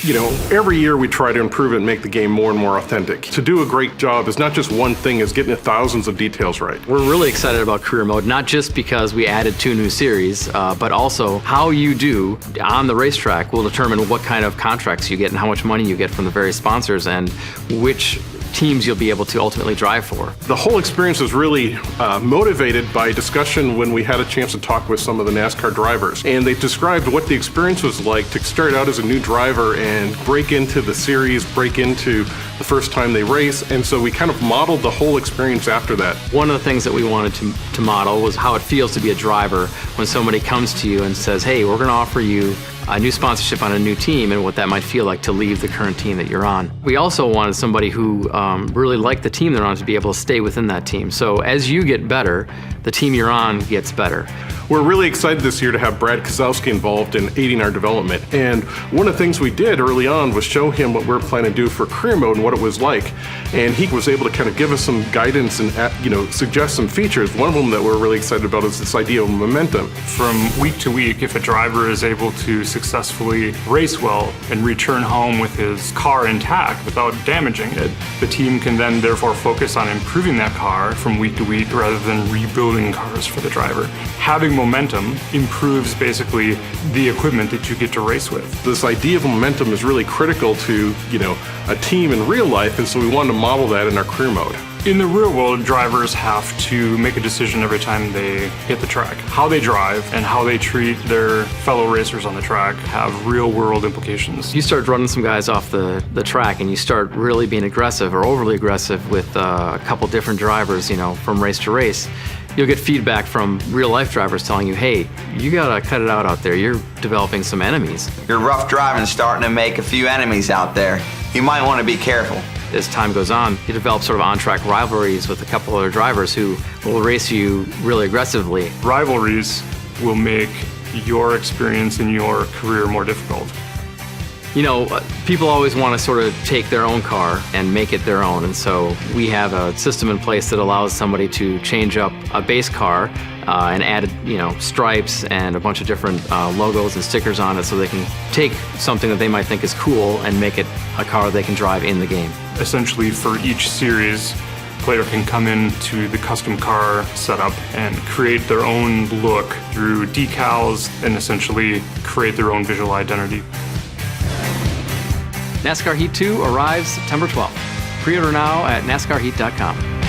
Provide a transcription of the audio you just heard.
You know, every year we try to improve it and make the game more and more authentic. To do a great job is not just one thing, it's getting thousands of details right. We're really excited about career mode, not just because we added 2 new series, but also how you do on the racetrack will determine what kind of contracts you get and how much money you get from the various sponsors and which teams you'll be able to ultimately drive for. The whole experience was really motivated by discussion when we had a chance to talk with some of the NASCAR drivers. And they described what the experience was like to start out as a new driver and break into the series, break into the first time they race. And so we kind of modeled the whole experience after that. One of the things that we wanted to model was how it feels to be a driver when somebody comes to you and says, hey, we're going to offer you a new sponsorship on a new team and what that might feel like to leave the current team that you're on. We also wanted somebody who really liked the team they're on to be able to stay within that team. So as you get better, the team you're on gets better. We're really excited this year to have Brad Kozlowski involved in aiding our development. And one of the things we did early on was show him what we're planning to do for career mode and what it was like. And he was able to kind of give us some guidance and suggest some features. One of them that we're really excited about is this idea of momentum. From week to week, if a driver is able to successfully race well and return home with his car intact without damaging it, the team can then therefore focus on improving that car from week to week rather than rebuilding cars for the driver. Having momentum improves basically the equipment that you get to race with. This idea of momentum is really critical to, a team in real life, and so we wanted to model that in our career mode. In the real world, drivers have to make a decision every time they hit the track. How they drive and how they treat their fellow racers on the track have real world implications. You start running some guys off the track and you start really being aggressive or overly aggressive with a couple different drivers, from race to race. You'll get feedback from real life drivers telling you, hey, you gotta cut it out there. You're developing some enemies. Your rough driving is starting to make a few enemies out there. You might want to be careful. As time goes on, you develop sort of on-track rivalries with a couple other drivers who will race you really aggressively. Rivalries will make your experience in your career more difficult. People always want to sort of take their own car and make it their own, and so we have a system in place that allows somebody to change up a base car and add, stripes and a bunch of different logos and stickers on it so they can take something that they might think is cool and make it a car they can drive in the game. Essentially, for each series, a player can come into the custom car setup and create their own look through decals and essentially create their own visual identity. NASCAR Heat 2 arrives September 12th. Pre-order now at NASCARHeat.com.